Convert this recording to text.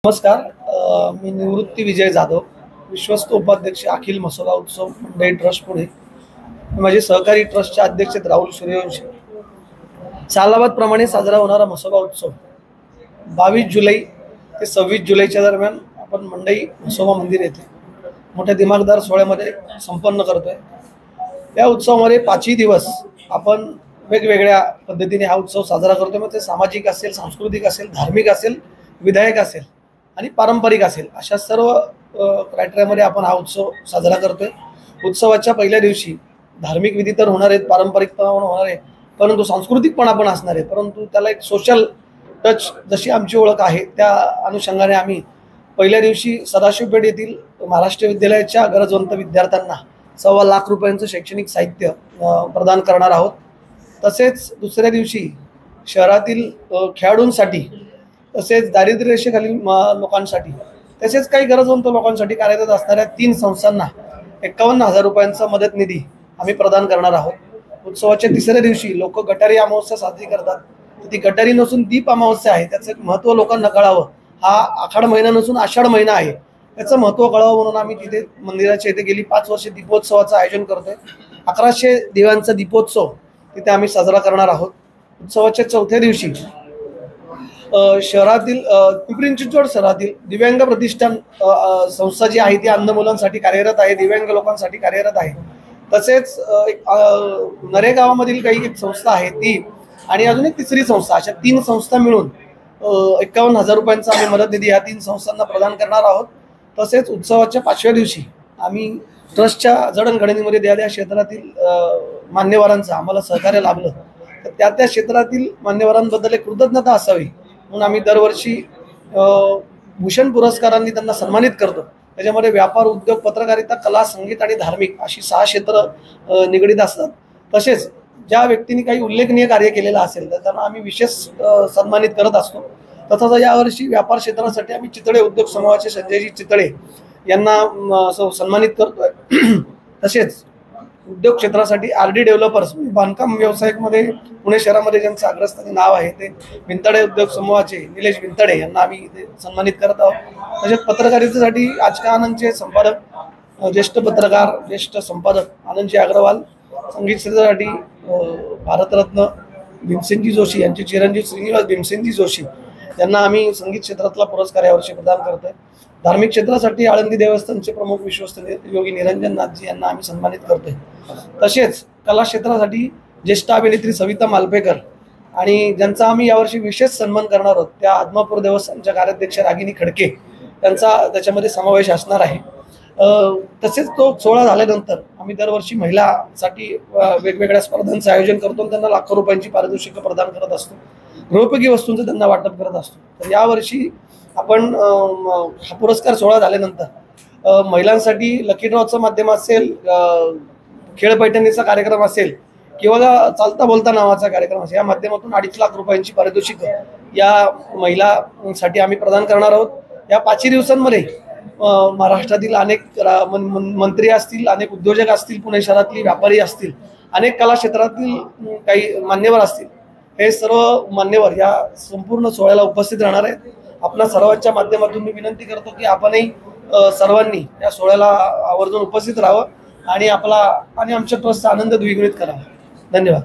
नमस्कार. मी निवृत्ती विजय जाधव, विश्वस्त उपाध्यक्ष अखिल मसोबा उत्सव मंडई ट्रस्ट पुणे. माझे सहकारी ट्रस्टचे अध्यक्ष राहुल सूर्यवंशी. सालाबाद प्रमाणे साजरा होणारा मसोबा उत्सव 22 जुलै ते 26 जुलैच्या दरम्यान आपण मंडई मसोबा मंदिर येथे मोठ्या दिमागदार सोहळ्यामध्ये संपन्न करतोय. या उत्सवामध्ये 5ही दिवस आपण वेगवेगळ्या पद्धतीने हा उत्सव साजरा करतोय. मग ते सामाजिक असेल, सांस्कृतिक असेल, धार्मिक असेल, विधायक असेल आणि पारंपरिक असेल, अशा सर्व क्रायटेरियामध्ये आपण हा उत्सव साजरा करतोय. उत्सवाच्या पहिल्या दिवशी धार्मिक विधी तर होणार आहेत, पारंपरिक पण होणार आहे, परंतु सांस्कृतिक पण आपण असणार आहे. परंतु त्याला एक सोशल टच, जशी आमची ओळख आहे त्या अनुषंगाने आम्ही पहिल्या दिवशी सदाशिवपेठ येथील महाराष्ट्र विद्यालयाच्या गरजवंत विद्यार्थ्यांना 1.25 लाख रुपयांचं शैक्षणिक साहित्य प्रदान करणार आहोत. तसेच दुसऱ्या दिवशी शहरातील खेळाडूंसाठी, तसेच दारिद्र्य रेषेखालील लोकांसाठी, तसेच काही गरजवंत लोकांसाठी कार्यरत असणाऱ्या 3 संस्थांना 51,000 रुपयांचा मदत निधी आम्ही प्रदान करणार आहोत. उत्सवाच्या तिसऱ्या दिवशी लोक गटारी अमावस्या साजरी करतात. ती गटारी नसून दीप अमावस्या आहे. त्याचं एक महत्त्व लोकांना कळावं. हा आखाड महिना नसून आषाढ महिना आहे, त्याचं महत्त्व कळावं म्हणून आम्ही तिथे मंदिराच्या इथे गेली 5 वर्षे दीपोत्सवाचं आयोजन करतोय. 1100 दिव्यांचा दीपोत्सव तिथे आम्ही साजरा करणार आहोत. उत्सवाच्या चौथ्या दिवशी शहरातील पिंपरी चिंचवड शहरातील दिव्यांग प्रतिष्ठान संस्था जी आहे ती अंध मुलांसाठी कार्यरत आहे, दिव्यांग लोकांसाठी कार्यरत आहे. तसेच एक नरेगावामधील काही एक संस्था आहे ती, आणि अजून एक तिसरी संस्था, अशा 3 संस्था मिळून 51,000 रुपयांचा आम्ही मदत निधी या 3 संस्थांना प्रदान करणार आहोत. तसेच उत्सवाच्या 5व्या दिवशी आम्ही ट्रस्टच्या जडणघडणीमध्ये त्या क्षेत्रातील मान्यवरांचं आम्हाला सहकार्य लाभलं, तर त्या क्षेत्रातील मान्यवरांबद्दल एक कृतज्ञता असावी म्हणून आम्ही दरवर्षी भूषण पुरस्कारांनी त्यांना सन्मानित करतो. त्याच्यामध्ये व्यापार, उद्योग, पत्रकारिता, कला, संगीत आणि धार्मिक अशी 6 क्षेत्र निगडीत असतात. तसेच ज्या व्यक्तींनी काही उल्लेखनीय कार्य केलेलं असेल तर त्यांना आम्ही विशेष सन्मानित करत असतो. तसंच यावर्षी व्यापार क्षेत्रासाठी आम्ही चितळे उद्योग समूहाचे संजयजी चितळे यांना सन्मानित करतोय. तसेच उद्योग क्षेत्रासाठी RD डेव्हलपर्स, बांधकाम व्यावसायिकमध्ये पुणे शहरामध्ये ज्यांचं अग्रस्थानी नाव आहे ते भिंतडे उद्योग समूहाचे निलेश भिंतडे यांना आम्ही इथे सन्मानित करत आहोत. तसेच पत्रकारितेसाठी आजका आनंदचे संपादक, ज्येष्ठ पत्रकार, ज्येष्ठ संपादक आनंदजी अग्रवाल, संगीत क्षेत्रासाठी भारतरत्न भीमसेनजी जोशी यांचे चिरंजीव श्रीनिवास भीमसेनजी जोशी यांना आम्ही संगीत क्षेत्रातला पुरस्कार यावर्षी प्रदान करतोय. धार्मिक क्षेत्रासाठी आळंदी देवस्थानचे प्रमुख विश्वस्त योगी निरंजन नाथजी यांना आम्ही सन्मानित करतोय. तसेच कला क्षेत्रासाठी ज्येष्ठ अभिनेत्री सविता मालपेकर आणि ज्यांचा आम्ही यावर्षी विशेष सन्मान करणार आहोत त्या आदमापूर देवस्थानच्या कार्याध्यक्ष रागिनी खडके त्यांचा त्याच्यामध्ये समावेश असणार आहे. तसेच तो सोहळा झाल्यानंतर आम्ही दरवर्षी महिलांसाठी वेगवेगळ्या स्पर्धांचं आयोजन करतो आणि त्यांना लाखो रुपयांची पारितोषिकं प्रदान करत असतो. गृहोपयोगी वस्तूंचं त्यांना वाटप करत असतो. तर यावर्षी आपण हा पुरस्कार सोहळा झाल्यानंतर महिलांसाठी लकी ड्रॉचं माध्यम असेल, खेळ पैठणीचा कार्यक्रम असेल किंवा चालता बोलता नावाचा कार्यक्रम असेल, या माध्यमातून 2.5 लाख रुपयांची पारितोषिकं या महिलांसाठी आम्ही प्रदान करणार आहोत. या 5 दिवसांमध्ये महाराष्ट्रातील अनेक मंत्री असतील, अनेक उद्योजक असतील, पुणे शहरातली व्यापारी असतील, अनेक कला क्षेत्रातील काही मान्यवर असतील, हे सर्व मान्यवर या संपूर्ण सोहळ्याला उपस्थित राहणार आहेत. आपल्या सर्वांच्या माध्यमातून मी विनंती करतो की आपणही सर्वांनी या सोहळ्याला आवर्जून उपस्थित राहावं आणि आपला आणि आमच्या ट्रस्टचा आनंद द्विगुणित करावा. धन्यवाद.